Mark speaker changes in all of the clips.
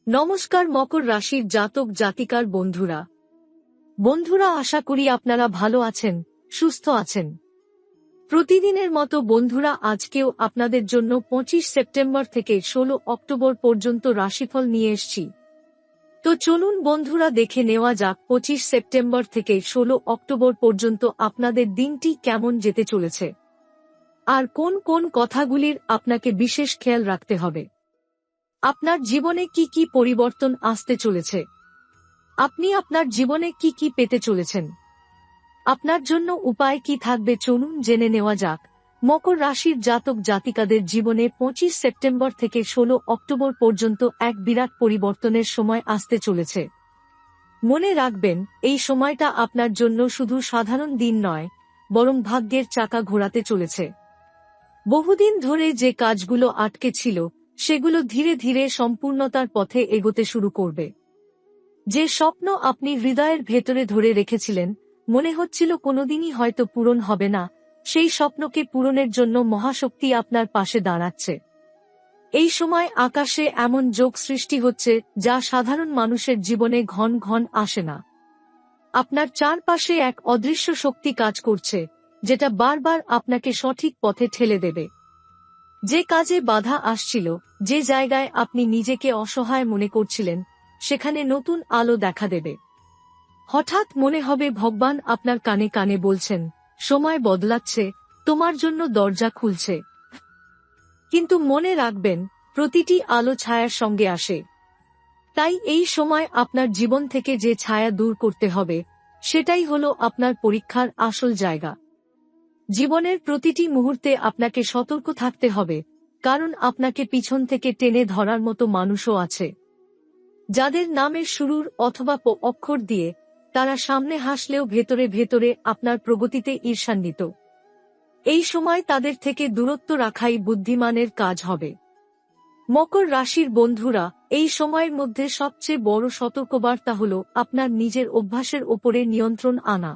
Speaker 1: নমস্কার মকর রাশির জাতক জাতিকার বন্ধুরা আশা করি আপনারা ভালো আছেন, সুস্থ আছেন। প্রতিদিনের মতো বন্ধুরা আজকেও আপনাদের জন্য 25 সেপ্টেম্বর থেকে 16 অক্টোবর পর্যন্ত রাশিফল নিয়ে এসেছি। তো চলুন বন্ধুরা দেখে নেওয়া যাক 25 সেপ্টেম্বর থেকে 16 অক্টোবর পর্যন্ত আপনাদের দিনটি কেমন যেতে চলেছে, আর কোন কোন কথাগুলির আপনাকে বিশেষ খেয়াল রাখতে হবে। আপনার জীবনে কি কি পরিবর্তন আসতে চলেছে, আপনি আপনার জীবনে কি কি পেতে চলেছেন, আপনার জন্য উপায় কি থাকবে, চলুন জেনে নেওয়া যাক। মকর রাশির জাতক জাতিকাদের জীবনে 25 সেপ্টেম্বর থেকে 16 অক্টোবর পর্যন্ত এক বিরাট পরিবর্তনের সময় আসতে চলেছে। মনে রাখবেন, এই সময়টা আপনার জন্য শুধু সাধারণ দিন নয়, বরং ভাগ্যের চাকা ঘোরাতে চলেছে। বহুদিন ধরে যে কাজগুলো আটকে ছিল, সেগুলো ধীরে ধীরে সম্পূর্ণতার পথে এগোতে শুরু করবে। যে স্বপ্ন আপনি হৃদয়ের ভেতরে ধরে রেখেছিলেন, মনে হচ্ছিল কোনোদিনই হয়তো পূরণ হবে না, সেই স্বপ্নকে পূরণের জন্য মহাশক্তি আপনার পাশে দাঁড়াচ্ছে। এই সময় আকাশে এমন যোগ সৃষ্টি হচ্ছে যা সাধারণ মানুষের জীবনে ঘন ঘন আসে না। আপনার চারপাশে এক অদৃশ্য শক্তি কাজ করছে, যেটা বারবার আপনাকে সঠিক পথে ঠেলে দেবে। যে কাজে বাধা আসছিল, যে জায়গায় আপনি নিজেকে অসহায় মনে করছিলেন, সেখানে নতুন আলো দেখা দেবে। হঠাৎ মনে হবে ভগবান আপনার কানে কানে বলছেন, সময় বদলাচ্ছে, তোমার জন্য দরজা খুলছে। কিন্তু মনে রাখবেন, প্রতিটি আলো ছায়ার সঙ্গে আসে। তাই এই সময় আপনার জীবন থেকে যে ছায়া দূর করতে হবে, সেটাই হলো আপনার পরীক্ষার আসল জায়গা। জীবনের প্রতিটি মুহূর্তে আপনাকে সতর্ক থাকতে হবে, কারণ আপনাকে পিছন থেকে টেনে ধরার মতো মানুষও আছে, যাদের নামের শুরুর অথবা প অক্ষর দিয়ে তারা সামনে হাসলেও ভেতরে ভেতরে আপনার প্রগতিতে ঈর্ষান্বিত। এই সময় তাদের থেকে দূরত্ব রাখাই বুদ্ধিমানের কাজ হবে। মকর রাশির বন্ধুরা, এই সময়ের মধ্যে সবচেয়ে বড় সতর্কবার্তা হল আপনার নিজের অভ্যাসের ওপরে নিয়ন্ত্রণ আনা।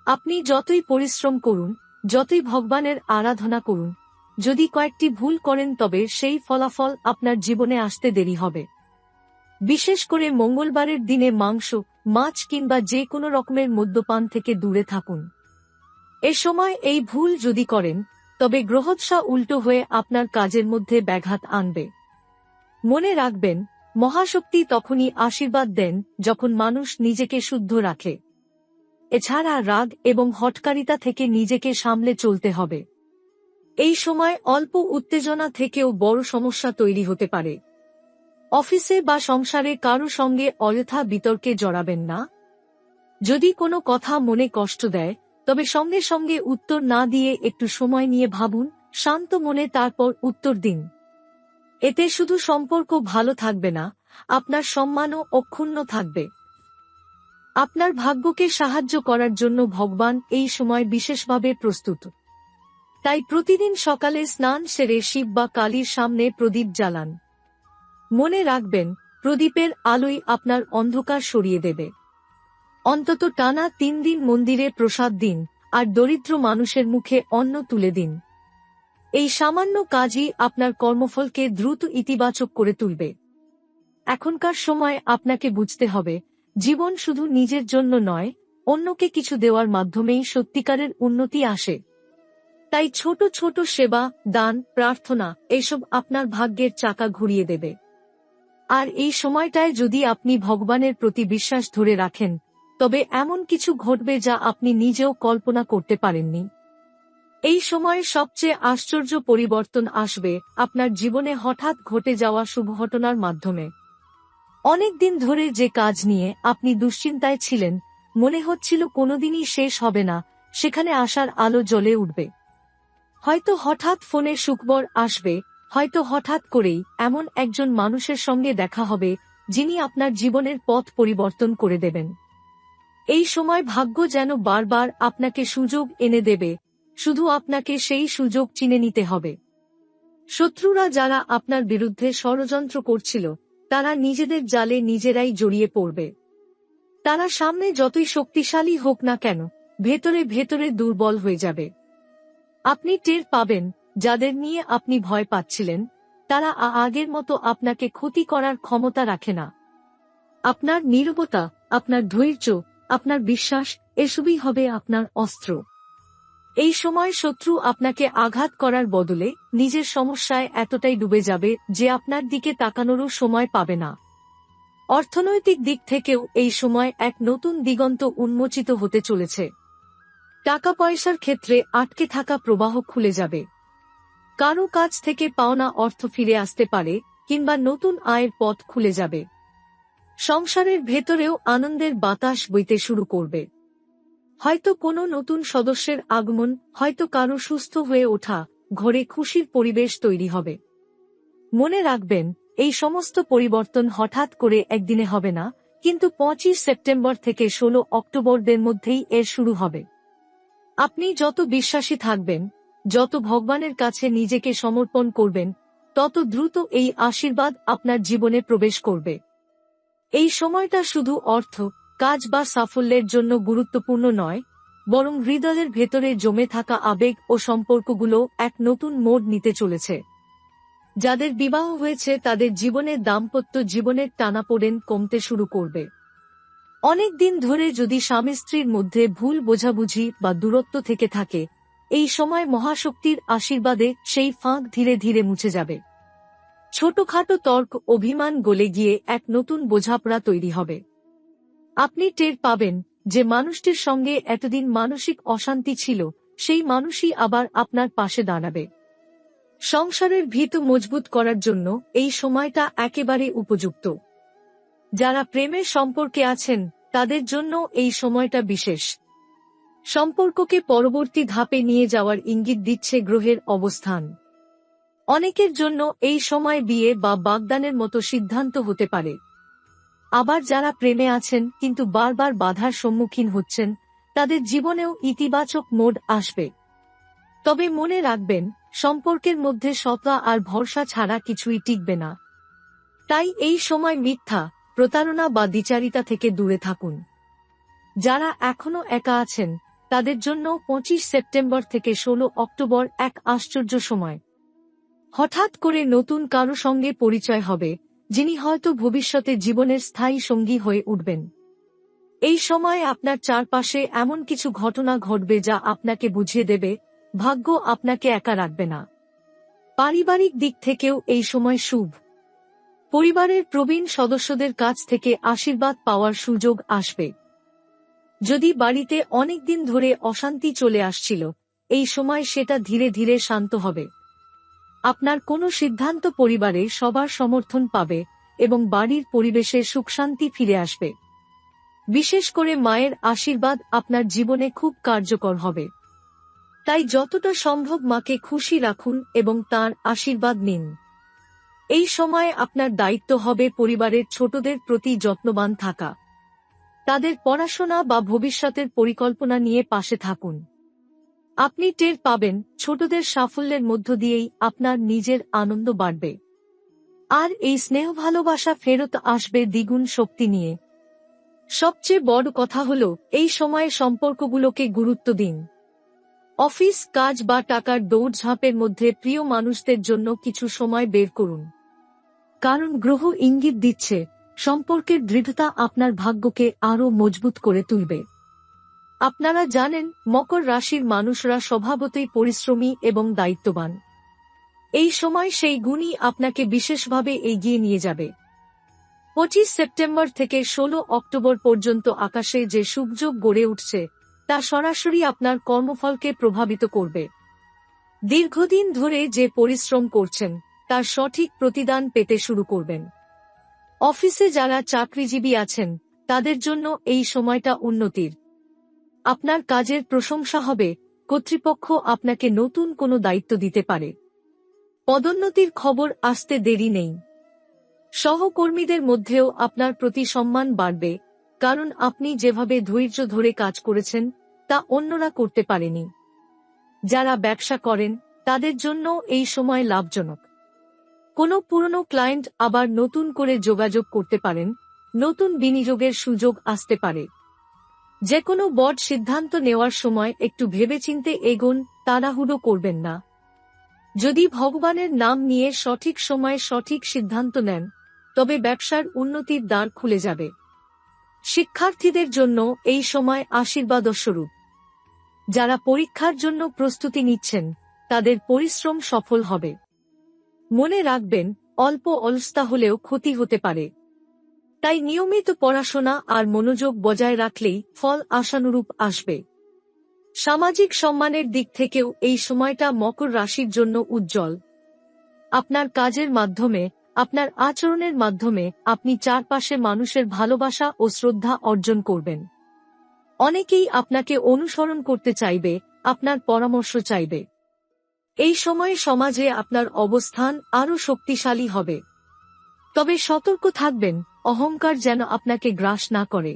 Speaker 1: আপনি যতই পরিশ্রম করুন, যতই ভগবানের আরাধনা করুন, যদি কয়েকটি ভুল করেন তবে সেই ফলাফল আপনার জীবনে আসতে দেরি হবে। বিশেষ করে মঙ্গলবারের দিনে মাংস, মাছ কিংবা যে কোনো রকমের মদ্যপান থেকে দূরে থাকুন। এ সময় এই ভুল যদি করেন, তবে গ্রহদশা উল্টো হয়ে আপনার কাজের মধ্যে ব্যাঘাত আনবে। মনে রাখবেন, মহাশক্তি তখনই আশীর্বাদ দেন যখন মানুষ নিজেকে শুদ্ধ রাখে। এছাড়া রাগ এবং হঠকারিতা থেকে নিজেকে সামলে চলতে হবে। এই সময় অল্প উত্তেজনা থেকেও বড় সমস্যা তৈরি হতে পারে। অফিসে বা সংসারে কারো সঙ্গে অযথা বিতর্কে জড়াবেন না। যদি কোনো কথা মনে কষ্ট দেয়, তবে সঙ্গে সঙ্গে উত্তর না দিয়ে একটু সময় নিয়ে ভাবুন, শান্ত মনে তারপর উত্তর দিন। এতে শুধু সম্পর্ক ভালো থাকবে না, আপনার সম্মানও অক্ষুণ্ণ থাকবে। আপনার ভাগ্যকে সাহায্য করার জন্য ভগবান এই সময় বিশেষভাবে প্রস্তুত। তাই প্রতিদিন সকালে স্নান সেরে শিব বা কালীর সামনে প্রদীপ জ্বালান। মনে রাখবেন, প্রদীপের আলোই আপনার অন্ধকার সরিয়ে দেবে। অন্তত টানা 3 দিন মন্দিরে প্রসাদ দিন, আর দরিদ্র মানুষের মুখে অন্ন তুলে দিন। এই সামান্য কাজই আপনার কর্মফলকে দ্রুত ইতিবাচক করে তুলবে। এখনকার সময় আপনাকে বুঝতে হবে, জীবন শুধু নিজের জন্য নয়, অন্যকে কিছু দেওয়ার মাধ্যমেই সত্যিকারের উন্নতি আসে। তাই ছোট ছোট সেবা, দান, প্রার্থনা এসব আপনার ভাগ্যের চাকা ঘুরিয়ে দেবে। আর এই সময়টায় যদি আপনি ভগবানের প্রতি বিশ্বাস ধরে রাখেন, তবে এমন কিছু ঘটবে যা আপনি নিজেও কল্পনা করতে পারেননি। এই সময়ে সবচেয়ে আশ্চর্য পরিবর্তন আসবে আপনার জীবনে হঠাৎ ঘটে যাওয়া শুভ ঘটনার মাধ্যমে। অনেক দিন ধরে যে কাজ নিয়ে আপনি দুশ্চিন্তায় ছিলেন, মনে হচ্ছিল কোনোদিনই শেষ হবে না, সেখানে আশার আলো জ্বলে উঠবে। হয়তো হঠাৎ ফোনে সুখবর আসবে, হয়তো হঠাৎ করেই এমন একজন মানুষের সঙ্গে দেখা হবে যিনি আপনার জীবনের পথ পরিবর্তন করে দেবেন। এই সময় ভাগ্য যেন বারবার আপনাকে সুযোগ এনে দেবে, শুধু আপনাকে সেই সুযোগ চিনে নিতে হবে। শত্রুরা যারা আপনার বিরুদ্ধে ষড়যন্ত্র করছিল, তারা নিজেদের জালে নিজেরাই জড়িয়ে পড়বে। তারা সামনে যতই শক্তিশালী হোক না কেন, ভেতরে ভেতরে দুর্বল হয়ে যাবে। আপনি টের পাবেন, যাদের নিয়ে আপনি ভয় পাচ্ছিলেন, তারা আগের মতো আপনাকে ক্ষতি করার ক্ষমতা রাখে না। আপনার নীরবতা, আপনার ধৈর্য, আপনার বিশ্বাস এসবই হবে আপনার অস্ত্র। এই সময় শত্রু আপনাকে আঘাত করার বদলে নিজের সমস্যায় এতটাই ডুবে যাবে যে আপনার দিকে তাকানোরও সময় পাবে না। অর্থনৈতিক দিক থেকেও এই সময় এক নতুন দিগন্ত উন্মোচিত হতে চলেছে। টাকা পয়সার ক্ষেত্রে আটকে থাকা প্রবাহ খুলে যাবে। কারো কাছ থেকে পাওনা অর্থ ফিরে আসতে পারে, কিংবা নতুন আয়ের পথ খুলে যাবে। সংসারের ভেতরেও আনন্দের বাতাস বইতে শুরু করবে। হয়তো কোনো নতুন সদস্যের আগমন, হয়তো কারো সুস্থ হয়ে ওঠা, ঘরে খুশির পরিবেশ তৈরি হবে। মনে রাখবেন, এই সমস্ত পরিবর্তন হঠাৎ করে একদিনে হবে না, কিন্তু 25 সেপ্টেম্বর থেকে 16 অক্টোবরদের মধ্যেই এর শুরু হবে। আপনি যত বিশ্বাসী থাকবেন, যত ভগবানের কাছে নিজেকে সমর্পণ করবেন, তত দ্রুত এই আশীর্বাদ আপনার জীবনে প্রবেশ করবে। এই সময়টা শুধু অর্থ, কাজ বা সাফল্যের জন্য গুরুত্বপূর্ণ নয়, বরং হৃদয়ের ভেতরে জমে থাকা আবেগ ও সম্পর্কগুলো এক নতুন মোড় নিতে চলেছে। যাদের বিবাহ হয়েছে তাদের জীবনে দাম্পত্য জীবনের টানাপোড়েন কমতে শুরু করবে। অনেক দিন ধরে যদি স্বামী স্ত্রীর মধ্যে ভুল বোঝাবুঝি বা দূরত্ব থেকে থাকে, এই সময় মহাশক্তির আশীর্বাদে সেই ফাঁক ধীরে ধীরে মুছে যাবে। ছোটখাটো তর্ক অভিমান গলে গিয়ে এক নতুন বোঝাপড়া তৈরি হবে। আপনি টের পাবেন যে মানুষটির সঙ্গে এতদিন মানসিক অশান্তি ছিল, সেই মানুষই আবার আপনার পাশে দাঁড়াবে। সংসারের ভিত মজবুত করার জন্য এই সময়টা একেবারে উপযুক্ত। যারা প্রেমের সম্পর্কে আছেন তাদের জন্য এই সময়টা বিশেষ। সম্পর্ককে পরবর্তী ধাপে নিয়ে যাওয়ার ইঙ্গিত দিচ্ছে গ্রহের অবস্থান। অনেকের জন্য এই সময় বিয়ে বা বাগদানের মতো সিদ্ধান্ত হতে পারে। আবার যারা প্রেমে আছেন কিন্তু বারবার বাধার সম্মুখীন হচ্ছেন, তাদের জীবনেও ইতিবাচক মোড় আসবে। তবে মনে রাখবেন, সম্পর্কের মধ্যে সততা আর ভরসা ছাড়া কিছুই টিকবে না। তাই এই সময় মিথ্যা, প্রতারণা বা দ্বিচারিতা থেকে দূরে থাকুন। যারা এখনো একা আছেন তাদের জন্য 25 সেপ্টেম্বর থেকে 16 অক্টোবর এক আশ্চর্য সময়। হঠাৎ করে নতুন কারো সঙ্গে পরিচয় হবে, যিনি হয়তো ভবিষ্যতে জীবনের স্থায়ী সঙ্গী হয়ে উঠবেন। এই সময় আপনার চারপাশে এমন কিছু ঘটনা ঘটবে যা আপনাকে বুঝিয়ে দেবে, ভাগ্য আপনাকে একা রাখবে না। পারিবারিক দিক থেকেও এই সময় শুভ। পরিবারের প্রবীণ সদস্যদের কাছ থেকে আশীর্বাদ পাওয়ার সুযোগ আসবে। যদি বাড়িতে অনেকদিন ধরে অশান্তি চলে আসছিল, এই সময় সেটা ধীরে ধীরে শান্ত হবে। আপনার কোনো সিদ্ধান্ত পরিবারে সবার সমর্থন পাবে এবং বাড়ির পরিবেশে সুখশান্তি ফিরে আসবে। বিশেষ করে মায়ের আশীর্বাদ আপনার জীবনে খুব কার্যকর হবে। তাই যতটা সম্ভব মাকে খুশি রাখুন এবং তাঁর আশীর্বাদ নিন। এই সময় আপনার দায়িত্ব হবে পরিবারের ছোটদের প্রতি যত্নবান থাকা। তাদের পড়াশোনা বা ভবিষ্যতের পরিকল্পনা নিয়ে পাশে থাকুন। আপনি টের পাবেন, ছোটদের সাফল্যের মধ্য দিয়েই আপনার নিজের আনন্দ বাড়বে। আর এই স্নেহ ভালোবাসা ফেরত আসবে দ্বিগুণ শক্তি নিয়ে। সবচেয়ে বড় কথা হলো, এই সময়ে সম্পর্কগুলোকে গুরুত্ব দিন। অফিস কাজ বা টাকার দৌড়ঝাঁপের মধ্যে প্রিয় মানুষদের জন্য কিছু সময় বের করুন। কারণ গ্রহ ইঙ্গিত দিচ্ছে, সম্পর্কের দৃঢ়তা আপনার ভাগ্যকে আরও মজবুত করে তুলবে। আপনারা জানেন, মকর রাশির মানুষরা স্বভাবতই পরিশ্রমী এবং দায়িত্ববান। এই সময় সেই গুণই আপনাকে বিশেষভাবে এগিয়ে নিয়ে যাবে। 25 সেপ্টেম্বর থেকে 16 অক্টোবর পর্যন্ত আকাশে যে সুযোগ গড়ে উঠছে, তা সরাসরি আপনার কর্মফলকে প্রভাবিত করবে। দীর্ঘদিন ধরে যে পরিশ্রম করছেন তার সঠিক প্রতিদান পেতে শুরু করবেন। অফিসে যারা চাকরিজীবী আছেন তাদের জন্য এই সময়টা উন্নতির। আপনার কাজের প্রশংসা হবে, কর্তৃপক্ষ আপনাকে নতুন কোনো দায়িত্ব দিতে পারে। পদোন্নতির খবর আসতে দেরি নেই। সহকর্মীদের মধ্যেও আপনার প্রতি সম্মান বাড়বে, কারণ আপনি যেভাবে ধৈর্য ধরে কাজ করেছেন তা অন্যরা করতে পারেনি। যারা ব্যবসা করেন তাদের জন্য এই সময় লাভজনক। কোনো পুরনো ক্লায়েন্ট আবার নতুন করে যোগাযোগ করতে পারেন, নতুন বিনিয়োগের সুযোগ আসতে পারে। যে কোনো বড় সিদ্ধান্ত নেওয়ার সময় একটু ভেবেচিন্তে এগোন, তাড়াহুড়ো করবেন না। যদি ভগবানের নাম নিয়ে সঠিক সময়ে সঠিক সিদ্ধান্ত নেন তবে ব্যবসার উন্নতির দ্বার খুলে যাবে। শিক্ষার্থীদের জন্য এই সময় আশীর্বাদস্বরূপ। যারা পরীক্ষার জন্য প্রস্তুতি নিচ্ছেন তাদের পরিশ্রম সফল হবে। মনে রাখবেন, অল্প অলসতা হলেও ক্ষতি হতে পারে, তাই নিয়মিত পড়াশোনা আর মনোযোগ বজায় রাখলেই ফল আশানুরূপ আসবে। সামাজিক সম্মানের দিক থেকেও এই সময়টা মকর রাশির জন্য উজ্জ্বল। আপনার কাজের মাধ্যমে, আপনার আচরণের মাধ্যমে আপনি চারপাশে মানুষের ভালোবাসা ও শ্রদ্ধা অর্জন করবেন। অনেকেই আপনাকে অনুসরণ করতে চাইবে, আপনার পরামর্শ চাইবে। এই সময়ে সমাজে আপনার অবস্থান আরও শক্তিশালী হবে। তবে সতর্ক থাকবেন, অহংকার যেন আপনাকে গ্রাস না করে।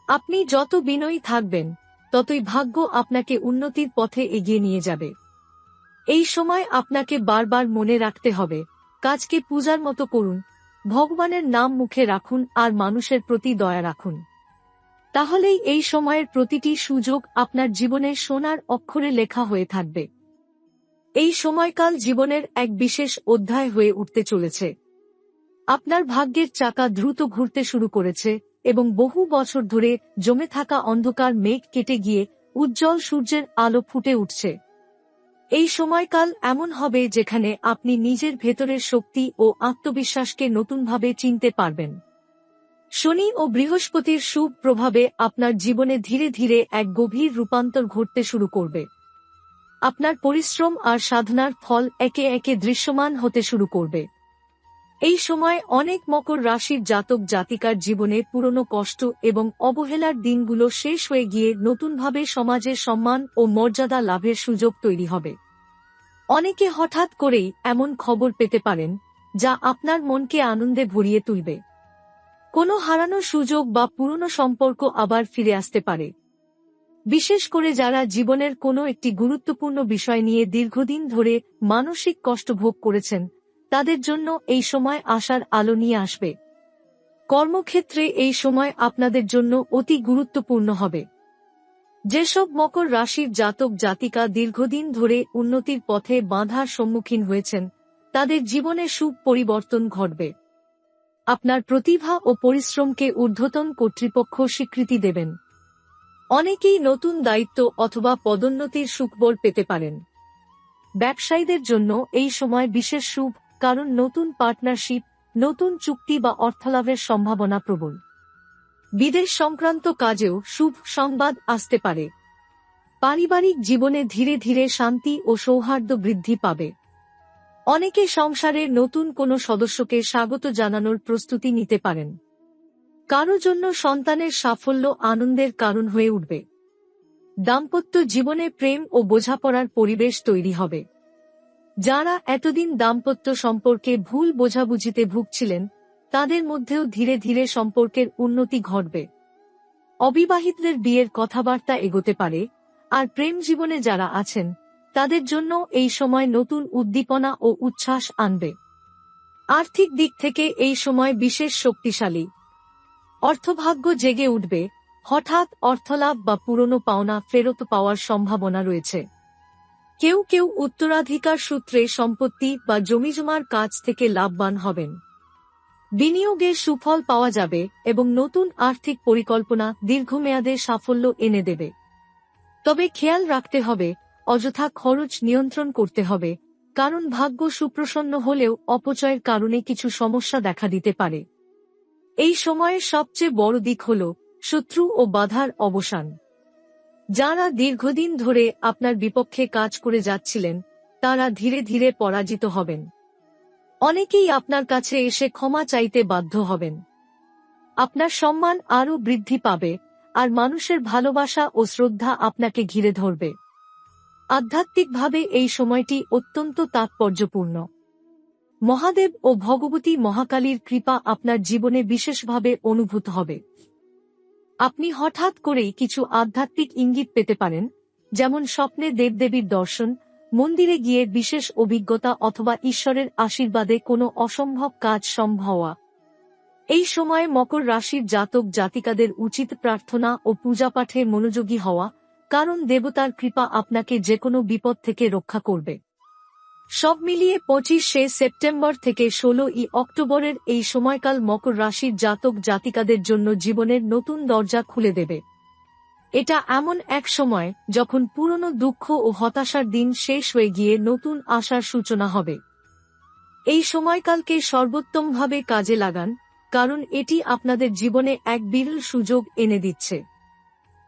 Speaker 1: আপনি যত বিনয়ী থাকবেন ততই ভাগ্য আপনাকে উন্নতির পথে এগিয়ে নিয়ে যাবে। এই সময় আপনাকে বারবার মনে রাখতে হবে, কাজকে পূজার মতো করুন, ভগবানের নাম মুখে রাখুন আর মানুষের প্রতি দয়া রাখুন। তাহলেই এই সময়ের প্রতিটি সুযোগ আপনার জীবনে সোনার অক্ষরে লেখা হয়ে থাকবে। এই সময়কাল জীবনের এক বিশেষ অধ্যায় হয়ে উঠতে চলেছে। আপনার ভাগ্যের চাকা দ্রুত ঘুরতে শুরু করেছে এবং বহু বছর ধরে জমে থাকা অন্ধকার মেঘ কেটে গিয়ে উজ্জ্বল সূর্যের আলো ফুটে উঠছে। এই সময়কাল এমন হবে যেখানে আপনি নিজের ভেতরের শক্তি ও আত্মবিশ্বাসকে নতুনভাবে চিনতে পারবেন। শনি ও বৃহস্পতির শুভ প্রভাবে আপনার জীবনে ধীরে ধীরে এক গভীর রূপান্তর ঘটতে শুরু করবে। আপনার পরিশ্রম আর সাধনার ফল একে একে দৃশ্যমান হতে শুরু করবে। এই সময় অনেক মকর রাশির জাতক জাতিকার জীবনে পুরনো কষ্ট এবং অবহেলার দিনগুলো শেষ হয়ে গিয়ে নতুনভাবে সমাজের সম্মান ও মর্যাদা লাভের সুযোগ তৈরি হবে। অনেকে হঠাৎ করেই এমন খবর পেতে পারেন যা আপনার মনকে আনন্দে ভরিয়ে তুলবে। কোনো হারানো সুযোগ বা পুরনো সম্পর্ক আবার ফিরে আসতে পারে। বিশেষ করে যারা জীবনের কোনো একটি গুরুত্বপূর্ণ বিষয় নিয়ে দীর্ঘদিন ধরে মানসিক কষ্ট ভোগ করেছেন তাদের জন্য এই সময় আশার আলো নিয়ে আসবে। কর্মক্ষেত্রে এই সময় আপনাদের জন্য অতি গুরুত্বপূর্ণ হবে। যেসব মকর রাশির জাতক জাতিকা দীর্ঘদিন ধরে উন্নতির পথে বাধার সম্মুখীন হয়েছেন তাদের জীবনে শুভ পরিবর্তন ঘটবে। আপনার প্রতিভা ও পরিশ্রমকে ঊর্ধ্বতন কর্তৃপক্ষ স্বীকৃতি দেবেন। অনেকেই নতুন দায়িত্ব অথবা পদোন্নতির সুখবর পেতে পারেন। ব্যবসায়ীদের জন্য এই সময় বিশেষ শুভ, কারণ নতুন পার্টনারশিপ, নতুন চুক্তি বা অর্থলাভের সম্ভাবনা প্রবল। বিদেশ সংক্রান্ত কাজেও শুভ সংবাদ আসতে পারে। পারিবারিক জীবনে ধীরে ধীরে শান্তি ও সৌহার্দ্য বৃদ্ধি পাবে। অনেকে সংসারের নতুন কোনো সদস্যকে স্বাগত জানানোর প্রস্তুতি নিতে পারেন। কারো জন্য সন্তানের সাফল্য আনন্দের কারণ হয়ে উঠবে। দাম্পত্য জীবনে প্রেম ও বোঝাপড়ার পরিবেশ তৈরি হবে। যারা এতদিন দাম্পত্য সম্পর্কে ভুল বোঝাবুঝিতে ভুগছিলেন তাদের মধ্যেও ধীরে ধীরে সম্পর্কের উন্নতি ঘটবে। অবিবাহিতদের বিয়ের কথাবার্তা এগোতে পারে, আর প্রেম জীবনে যারা আছেন তাদের জন্য এই সময় নতুন উদ্দীপনা ও উচ্ছ্বাস আনবে। আর্থিক দিক থেকে এই সময় বিশেষ শক্তিশালী। অর্থভাগ্য জেগে উঠবে, হঠাৎ অর্থলাভ বা পুরনো পাওনা ফেরত পাওয়ার সম্ভাবনা রয়েছে। কেউ কেউ উত্তরাধিকার সূত্রে সম্পত্তি বা জমিজমার কাজ থেকে লাভবান হবেন। বিনিয়োগের সুফল পাওয়া যাবে এবং নতুন আর্থিক পরিকল্পনা দীর্ঘমেয়াদে সাফল্য এনে দেবে। তবে খেয়াল রাখতে হবে, অযথা খরচ নিয়ন্ত্রণ করতে হবে, কারণ ভাগ্য সুপ্রসন্ন হলেও অপচয়ের কারণে কিছু সমস্যা দেখা দিতে পারে। এই সময়ের সবচেয়ে বড় দিক হল শত্রু ও বাধার অবসান। যারা দীর্ঘদিন ধরে আপনার বিপক্ষে কাজ করে যাচ্ছিলেন তারা ধীরে ধীরে পরাজিত হবেন। অনেকেই আপনার কাছে এসে ক্ষমা চাইতে বাধ্য হবেন। আপনার সম্মান আরও বৃদ্ধি পাবে আর মানুষের ভালোবাসা ও শ্রদ্ধা আপনাকে ঘিরে ধরবে। আধ্যাত্মিকভাবে এই সময়টি অত্যন্ত তাৎপর্যপূর্ণ। মহাদেব ও ভগবতী মহাকালীর কৃপা আপনার জীবনে বিশেষভাবে অনুভূত হবে। আপনি হঠাৎ করেই কিছু আধ্যাত্মিক ইঙ্গিত পেতে পারেন, যেমন স্বপ্নে দেবদেবীর দর্শন, মন্দিরে গিয়ে বিশেষ অভিজ্ঞতা অথবা ঈশ্বরের আশীর্বাদে কোনো অসম্ভব কাজ সম্ভব হওয়া। এই সময়ে মকর রাশির জাতক জাতিকাদের উচিত প্রার্থনা ও পূজাপাঠে মনোযোগী হওয়া, কারণ দেবতার কৃপা আপনাকে যেকোনো বিপদ থেকে রক্ষা করবে। সব মিলিয়ে 25শে সেপ্টেম্বর থেকে 16ই অক্টোবরের এই সময়কাল মকর রাশির জাতক জাতিকাদের জন্য জীবনের নতুন দরজা খুলে দেবে। এটা এমন এক সময় যখন পুরনো দুঃখ ও হতাশার দিন শেষ হয়ে গিয়ে নতুন আশার সূচনা হবে। এই সময়কালকে সর্বোত্তমভাবে কাজে লাগান, কারণ এটি আপনাদের জীবনে এক বিরল সুযোগ এনে দিচ্ছে।